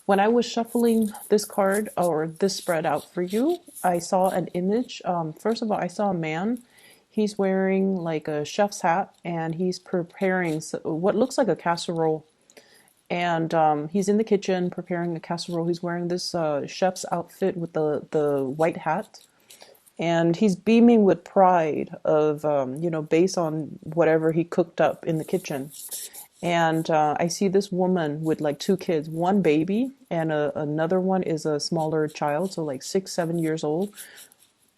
When I was shuffling this card or this spread out for you, I saw an image. First of all, I saw a man. He's wearing like a chef's hat and he's preparing what looks like a casserole. And he's in the kitchen preparing a casserole. He's wearing this chef's outfit with the white hat. And he's beaming with pride of, based on whatever he cooked up in the kitchen. And I see this woman with like two kids, one baby, and another one is a smaller child, so like 6, 7 years old,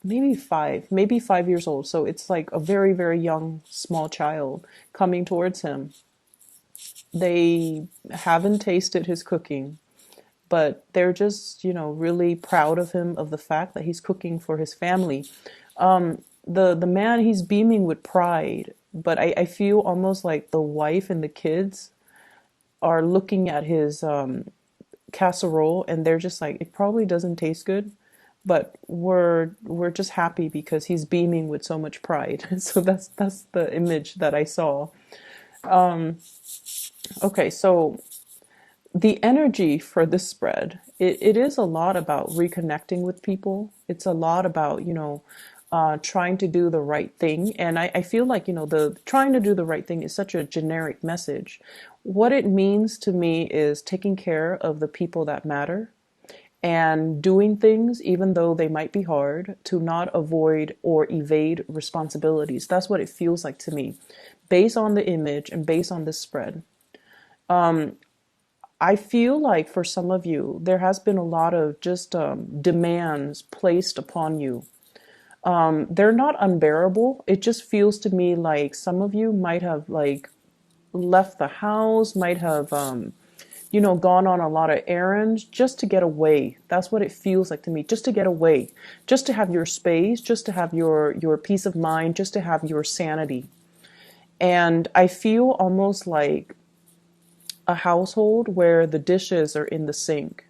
maybe 5 years old. So it's like a very, very young, small child coming towards him. They haven't tasted his cooking, but they're just, really proud of him, of the fact that he's cooking for his family. The man, he's beaming with pride, but I feel almost like the wife and the kids are looking at his casserole and they're just like, it probably doesn't taste good, but we're just happy because he's beaming with so much pride. So that's the image that I saw. Okay, so the energy for this spread, it is a lot about reconnecting with people. It's a lot about, trying to do the right thing. And I feel like, the trying to do the right thing is such a generic message. What it means to me is taking care of the people that matter and doing things, even though they might be hard, to not avoid or evade responsibilities. That's what it feels like to me, based on the image and based on this spread. I feel like for some of you, there has been a lot of just demands placed upon you. They're not unbearable. It just feels to me like some of you might have like left the house, might have, gone on a lot of errands just to get away. That's what it feels like to me, just to get away, just to have your space, just to have your peace of mind, just to have your sanity. And I feel almost like a household where the dishes are in the sink,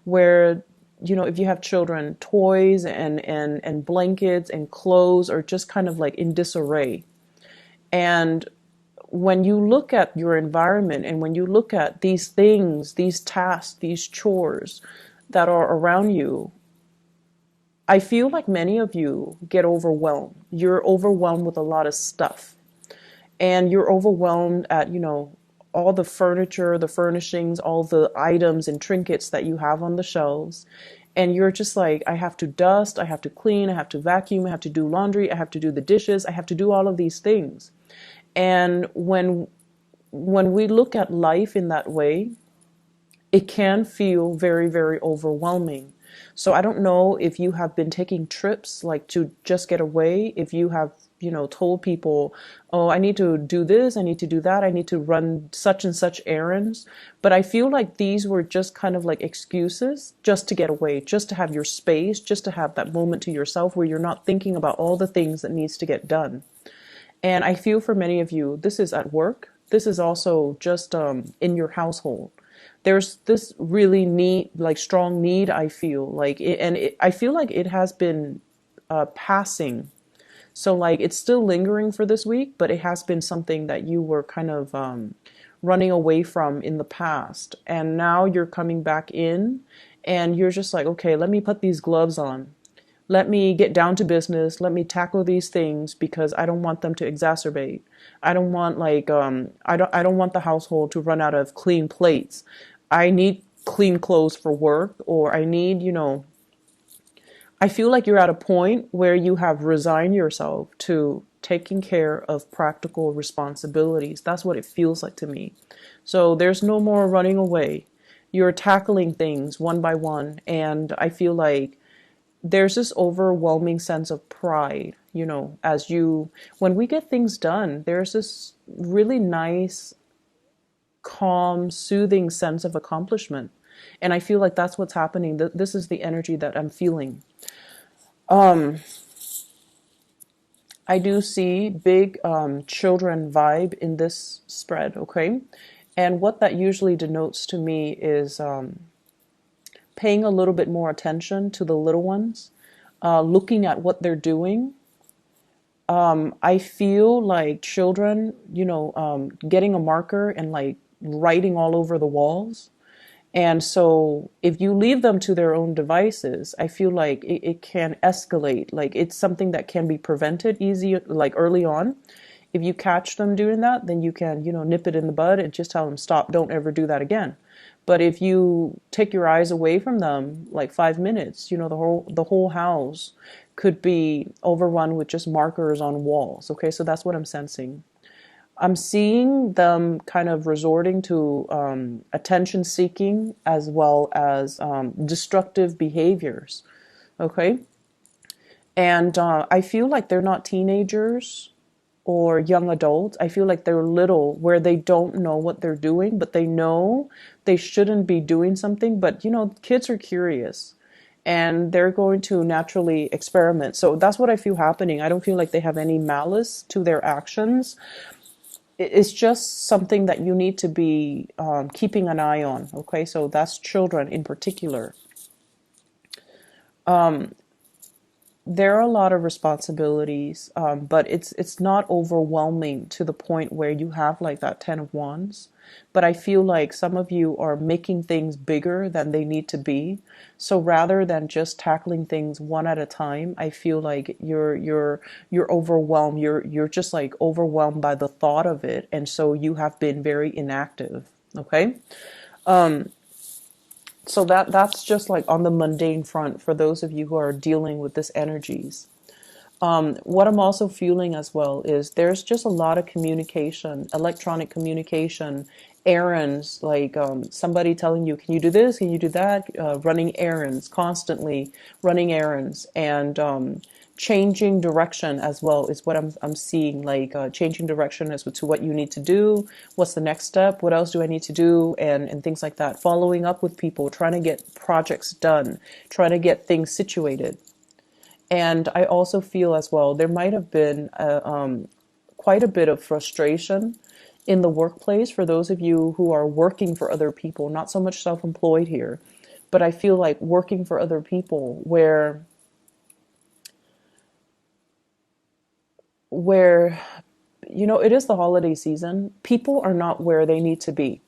where, if you have children, toys and blankets and clothes are just kind of like in disarray. And when you look at your environment and when you look at these things, these tasks, these chores that are around you, I feel like many of you get overwhelmed. You're overwhelmed with a lot of stuff. And you're overwhelmed at, all the furniture, the furnishings, all the items and trinkets that you have on the shelves. And you're just like, I have to dust, I have to clean, I have to vacuum, I have to do laundry, I have to do the dishes, I have to do all of these things. And when we look at life in that way, it can feel very, very overwhelming. So I don't know if you have been taking trips like to just get away, if you have, told people, oh, I need to do this, I need to do that, I need to run such and such errands. But I feel like these were just kind of like excuses just to get away, just to have your space, just to have that moment to yourself where you're not thinking about all the things that needs to get done. And I feel for many of you, this is at work. This is also just in your household. There's this really need, like strong need, I feel like it, and I feel like it has been passing. So like it's still lingering for this week, but it has been something that you were kind of running away from in the past. And now you're coming back in and you're just like, okay, let me put these gloves on. Let me get down to business. Let me tackle these things because I don't want them to exacerbate. I don't want like I don't want the household to run out of clean plates. I need clean clothes for work, or I need, I feel like you're at a point where you have resigned yourself to taking care of practical responsibilities. That's what it feels like to me. So there's no more running away. You're tackling things one by one, and I feel like there's this overwhelming sense of pride, as when we get things done, there's this really nice, calm, soothing sense of accomplishment. And I feel like that's what's happening. This is the energy that I'm feeling. I do see big children vibe in this spread, okay? And what that usually denotes to me is paying a little bit more attention to the little ones, looking at what they're doing. I feel like children, getting a marker and like writing all over the walls. And so if you leave them to their own devices, I feel like it can escalate. Like it's something that can be prevented easy, like early on. If you catch them doing that, then you can, nip it in the bud and just tell them, stop, don't ever do that again. But if you take your eyes away from them like 5 minutes, the whole house could be overrun with just markers on walls. Okay, so that's what I'm sensing. I'm seeing them kind of resorting to attention seeking as well as destructive behaviors. Okay. And I feel like they're not teenagers or young adults. I feel like they're little where they don't know what they're doing, but they know they shouldn't be doing something. But, kids are curious and they're going to naturally experiment. So that's what I feel happening. I don't feel like they have any malice to their actions. It's just something that you need to be keeping an eye on. Okay, so that's children in particular. There are a lot of responsibilities, but it's not overwhelming to the point where you have like that 10 of Wands. But I feel like some of you are making things bigger than they need to be. So rather than just tackling things one at a time, I feel like you're overwhelmed. You're just like overwhelmed by the thought of it, and so you have been very inactive. Okay. So that's just like on the mundane front for those of you who are dealing with this energies. What I'm also feeling as well is there's just a lot of communication, electronic communication, errands, like somebody telling you, can you do this? Can you do that? Running errands, constantly running errands, and changing direction as well is what I'm seeing, like changing direction as to what you need to do, what's the next step, what else do I need to do, and things like that. Following up with people, trying to get projects done, trying to get things situated. And I also feel as well, there might have been quite a bit of frustration in the workplace for those of you who are working for other people, not so much self-employed here, but I feel like working for other people where it is the holiday season. People are not where they need to be.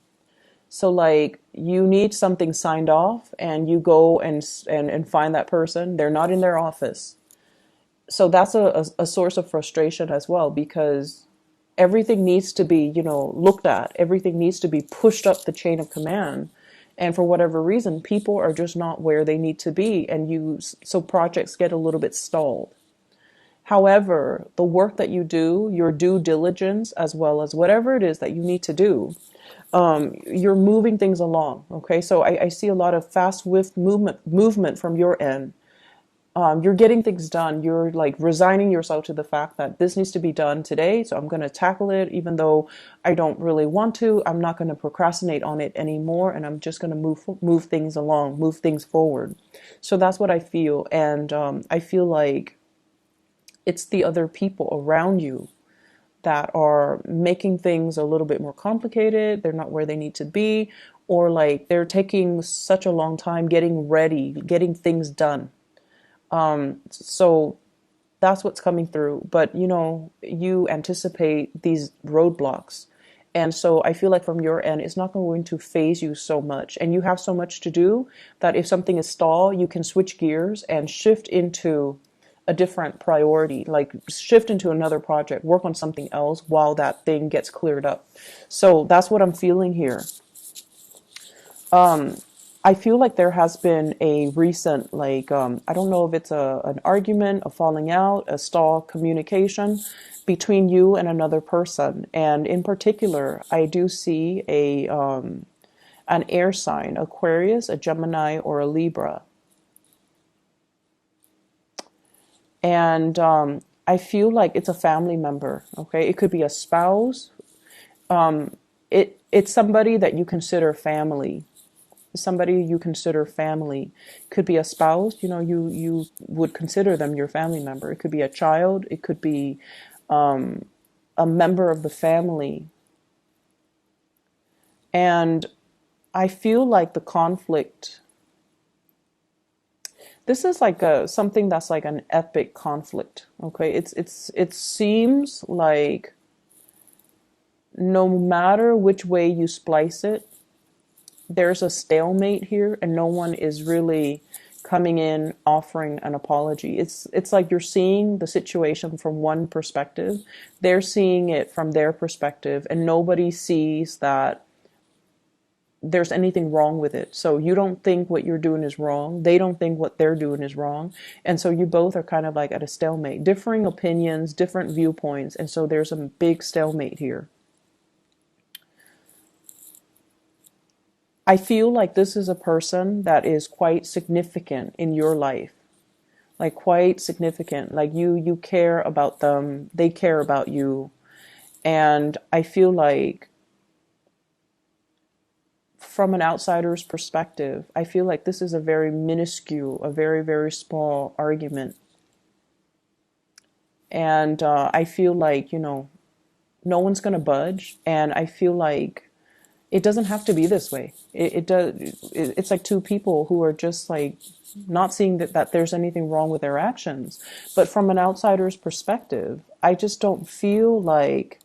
So like you need something signed off and you go and find that person. They're not in their office. So that's a source of frustration as well, because everything needs to be, looked at. Everything needs to be pushed up the chain of command. And for whatever reason, people are just not where they need to be. So projects get a little bit stalled. However, the work that you do, your due diligence, as well as whatever it is that you need to do, you're moving things along. Okay. So I see a lot of fast, swift movement from your end. You're getting things done. You're like resigning yourself to the fact that this needs to be done today. So I'm going to tackle it, even though I don't really want to. I'm not going to procrastinate on it anymore. And I'm just going to move things along, move things forward. So that's what I feel. And I feel like it's the other people around you that are making things a little bit more complicated. They're not where they need to be, or like they're taking such a long time getting ready, getting things done. So that's what's coming through. But you anticipate these roadblocks. And so I feel like from your end, it's not going to phase you so much. And you have so much to do that if something is stalled, you can switch gears and shift into a different priority, like shift into another project, work on something else while that thing gets cleared up. So that's what I'm feeling here. I feel like there has been a recent, like, I don't know if it's an argument, a falling out, a stall communication between you and another person. And in particular, I do see an air sign, Aquarius, a Gemini, or a Libra. And I feel like it's a family member. Okay, it could be a spouse. It's somebody that you consider family. Somebody you consider family. Could be a spouse. You would consider them your family member. It could be a child. It could be a member of the family. And I feel like the conflict. This is like something that's like an epic conflict. Okay, it seems like no matter which way you splice it, there's a stalemate here, and no one is really coming in offering an apology. It's like you're seeing the situation from one perspective. They're seeing it from their perspective, and nobody sees that there's anything wrong with it. So you don't think what you're doing is wrong. They don't think what they're doing is wrong. And so you both are kind of like at a stalemate, differing opinions, different viewpoints. And so there's a big stalemate here. I feel like this is a person that is quite significant in your life, like quite significant. Like you care about them, they care about you. And I feel like from an outsider's perspective, I feel like this is a very minuscule, a very, very small argument. And I feel like, no one's going to budge. And I feel like it doesn't have to be this way. It does. It's like two people who are just like not seeing that there's anything wrong with their actions. But from an outsider's perspective, I just don't feel like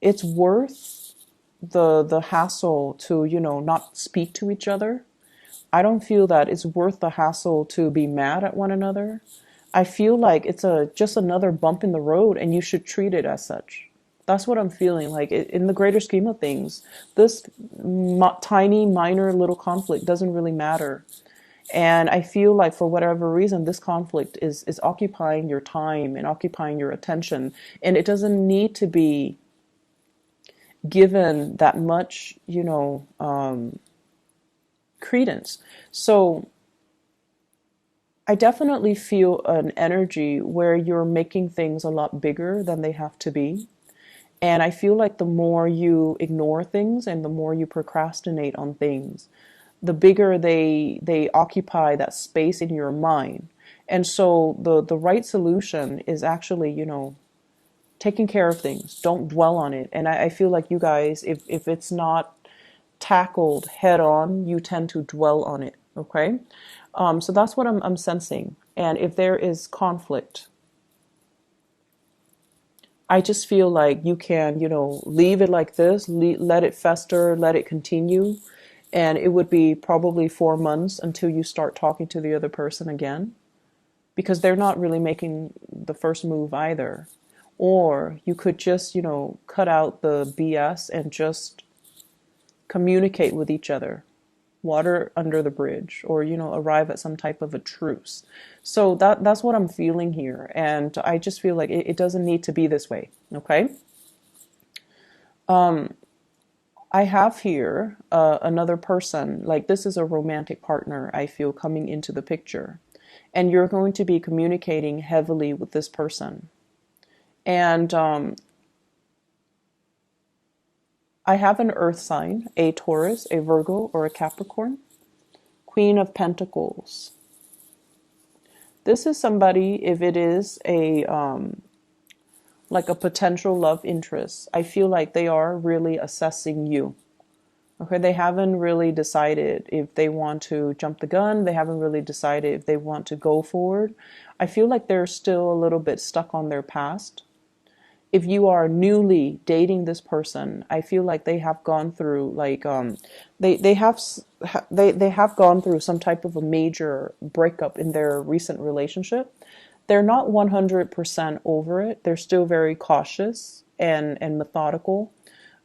it's worth the hassle to, not speak to each other. I don't feel that it's worth the hassle to be mad at one another. I feel like it's just another bump in the road, and you should treat it as such. That's what I'm feeling like. In the greater scheme of things, this tiny, minor little conflict doesn't really matter. And I feel like for whatever reason, this conflict is occupying your time and occupying your attention. And it doesn't need to be given that much, credence. So I definitely feel an energy where you're making things a lot bigger than they have to be. And I feel like the more you ignore things and the more you procrastinate on things, the bigger they occupy that space in your mind. And so the right solution is actually, taking care of things. Don't dwell on it. And I feel like you guys, if it's not tackled head on, you tend to dwell on it. Okay. So that's what I'm sensing. And if there is conflict, I just feel like you can, leave it like this, let it fester, let it continue. And it would be probably 4 months until you start talking to the other person again, because they're not really making the first move either. Or you could just, cut out the BS and just communicate with each other, water under the bridge, or, arrive at some type of a truce. So that's what I'm feeling here. And I just feel like it doesn't need to be this way. Okay. I have here another person, like this is a romantic partner, I feel, coming into the picture. And you're going to be communicating heavily with this person. And I have an earth sign, a Taurus, a Virgo, or a Capricorn. Queen of Pentacles. This is somebody, if it is like a potential love interest, I feel like they are really assessing you. Okay, they haven't really decided if they want to jump the gun. They haven't really decided if they want to go forward. I feel like they're still a little bit stuck on their past. If you are newly dating this person, I feel like they have gone through they have gone through some type of a major breakup in their recent relationship. They're not 100% over it. They're still very cautious and methodical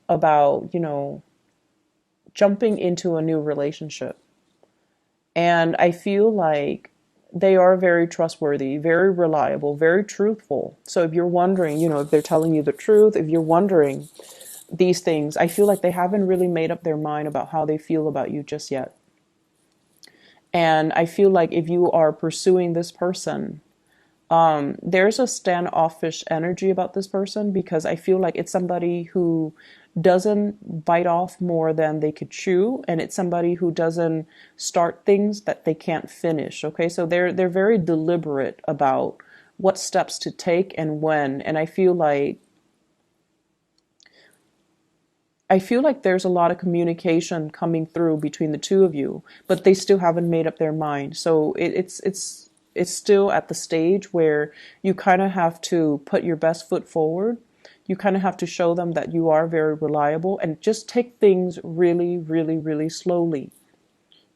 about, jumping into a new relationship. And I feel like they are very trustworthy, very reliable, very truthful. So if you're wondering, if they're telling you the truth, if you're wondering these things, I feel like they haven't really made up their mind about how they feel about you just yet. And I feel like if you are pursuing this person, there's a standoffish energy about this person, because I feel like it's somebody who doesn't bite off more than they could chew, and it's somebody who doesn't start things that they can't finish. Okay, so they're very deliberate about what steps to take and when. And I feel like there's a lot of communication coming through between the two of you, but they still haven't made up their mind. So it's still at the stage where you kind of have to put your best foot forward. You kind of have to show them that you are very reliable, and just take things really, really, really slowly.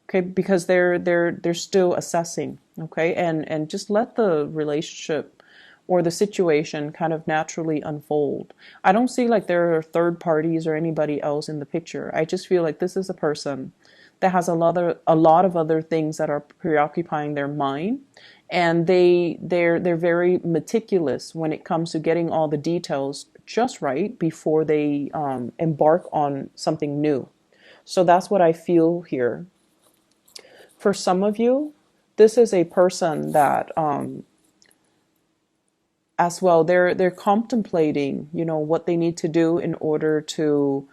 Okay, because they're still assessing. Okay, and just let the relationship or the situation kind of naturally unfold. I don't see like there are third parties or anybody else in the picture. I just feel like this is a person that has a lot of other things that are preoccupying their mind, and they're very meticulous when it comes to getting all the details just right before they embark on something new. So that's what I feel here. For some of you, this is a person that as well, they're contemplating, what they need to do in order to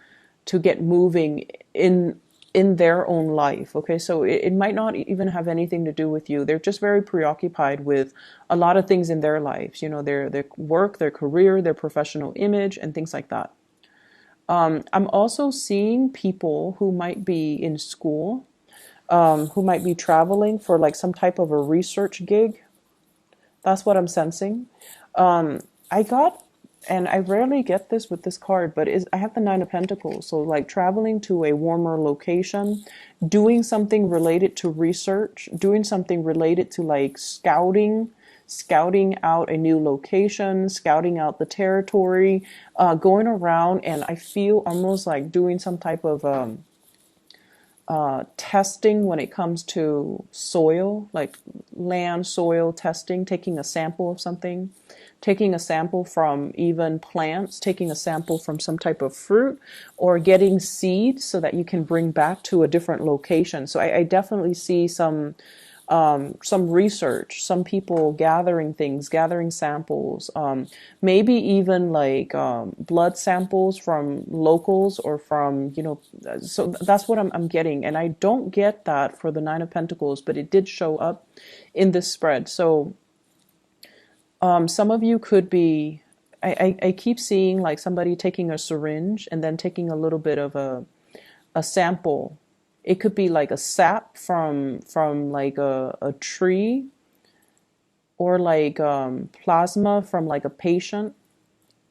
get moving in their own life. Okay, so it might not even have anything to do with you. They're just very preoccupied with a lot of things in their lives, their work, their career, their professional image, and things like that. I'm also seeing people who might be in school, who might be traveling for like some type of a research gig. That's what I'm sensing. I got, and I rarely get this with this card, but I have the Nine of Pentacles. So like traveling to a warmer location, doing something related to research, doing something related to like scouting out a new location, scouting out the territory, going around, and I feel almost like doing some type of testing when it comes to soil, like land soil testing, taking a sample of something, taking a sample from even plants, taking a sample from some type of fruit, or getting seeds so that you can bring back to a different location. So I definitely see some research, some people gathering things, gathering samples, maybe even like blood samples from locals or from, so that's what I'm getting. And I don't get that for the Nine of Pentacles, but it did show up in this spread. So some of you could be, I keep seeing like somebody taking a syringe and then taking a little bit of a sample. It could be like a sap from like a tree, or like plasma from like a patient,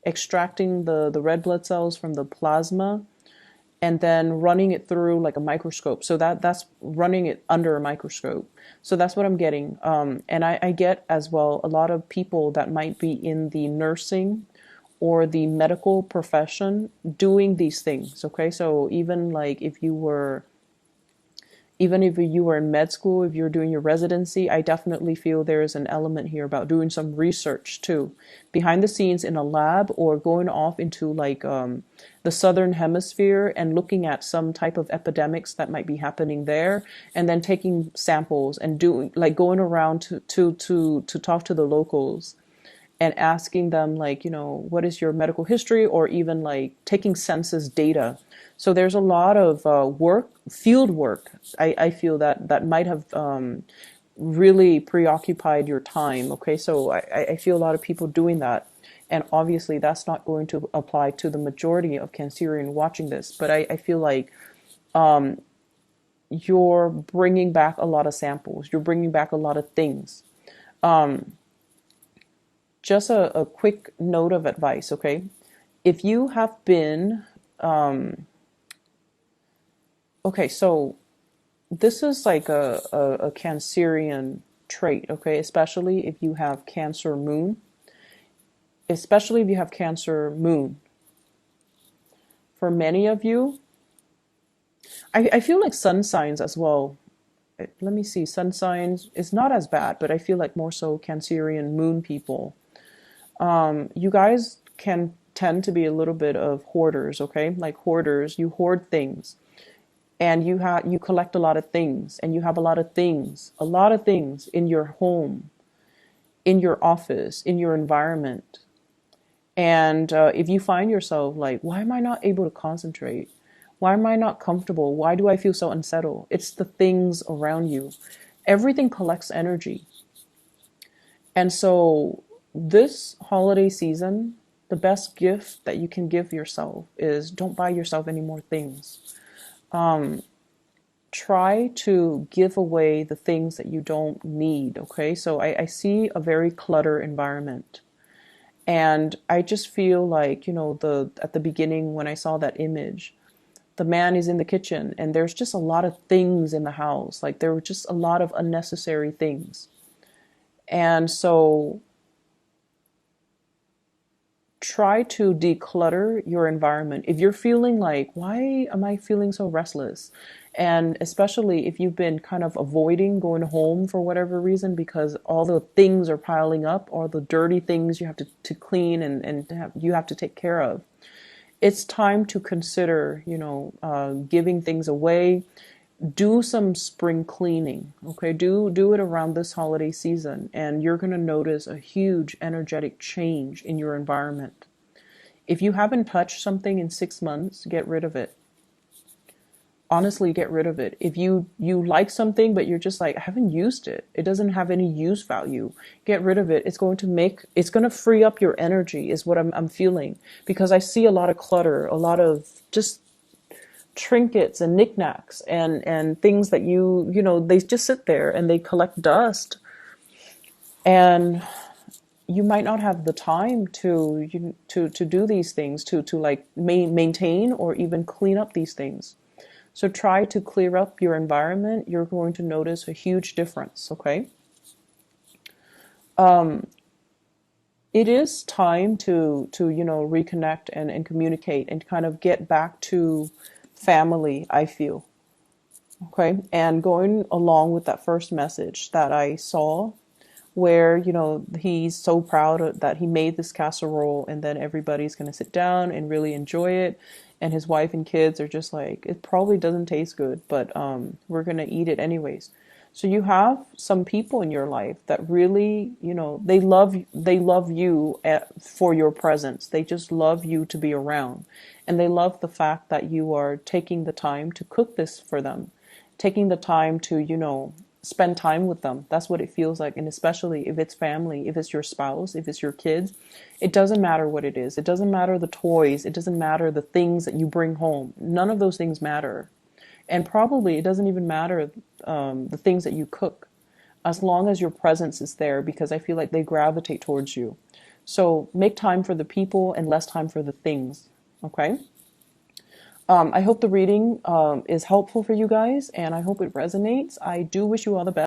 extracting the red blood cells from the plasma and then running it through like a microscope. So that's running it under a microscope. So that's what I'm getting. And I get as well a lot of people that might be in the nursing or the medical profession doing these things. Okay, so even if you were in med school, if you're doing your residency, I definitely feel there is an element here about doing some research too, behind the scenes in a lab, or going off into like the southern hemisphere and looking at some type of epidemics that might be happening there, and then taking samples and doing like going around to talk to the locals and asking them like, what is your medical history, or even like taking census data. So there's a lot of field work. I feel that might have really preoccupied your time. Okay, so I feel a lot of people doing that. And obviously that's not going to apply to the majority of Cancerian watching this. But I feel like you're bringing back a lot of samples. You're bringing back a lot of things. Just a quick note of advice, okay? If you have been... okay, so this is like a Cancerian trait, okay? Especially if you have Cancer moon. Especially if you have Cancer moon. For many of you, I feel like sun signs as well. Let me see, sun signs is not as bad, but I feel like more so Cancerian moon people. You guys can tend to be a little bit of hoarders, okay? Like hoarders, you hoard things. And you collect a lot of things, and you have a lot of things in your home, in your office, in your environment. And if you find yourself like, why am I not able to concentrate? Why am I not comfortable? Why do I feel so unsettled? It's the things around you. Everything collects energy. And so this holiday season, the best gift that you can give yourself is don't buy yourself any more things. Try to give away the things that you don't need, okay? So I see a very cluttered environment. And I just feel like, the at the beginning when I saw that image, the man is in the kitchen and there's just a lot of things in the house. Like there were just a lot of unnecessary things. And so try to declutter your environment. If you're feeling like, why am I feeling so restless? And especially if you've been kind of avoiding going home for whatever reason because all the things are piling up, or the dirty things you have to clean and you have to take care of, it's time to consider, giving things away. Do some spring cleaning. Okay, do it around this holiday season, and you're going to notice a huge energetic change in your environment. If you haven't touched something in 6 months, get rid of it. Honestly, get rid of it. If you like something but you're just like, I haven't used it, it doesn't have any use value, get rid of it. It's going to free up your energy, is what I'm feeling, because I see a lot of clutter, a lot of just trinkets and knickknacks and things that they just sit there and they collect dust, and you might not have the time to do these things, to like maintain or even clean up these things. So try to clear up your environment. You're going to notice a huge difference, okay? It is time to reconnect and communicate and kind of get back to family, I feel. Okay? And going along with that first message that I saw, where he's so proud that he made this casserole, and then everybody's going to sit down and really enjoy it, and his wife and kids are just like, it probably doesn't taste good, but we're going to eat it anyways. So you have some people in your life that really, they love you for your presence. They just love you to be around, and they love the fact that you are taking the time to cook this for them, taking the time to spend time with them. That's what it feels like. And especially if it's family, if it's your spouse, if it's your kids, it doesn't matter what it is. It doesn't matter the toys. It doesn't matter the things that you bring home. None of those things matter. And probably it doesn't even matter the things that you cook, as long as your presence is there, because I feel like they gravitate towards you. So make time for the people and less time for the things. Okay? I hope the reading is helpful for you guys, and I hope it resonates. I do wish you all the best.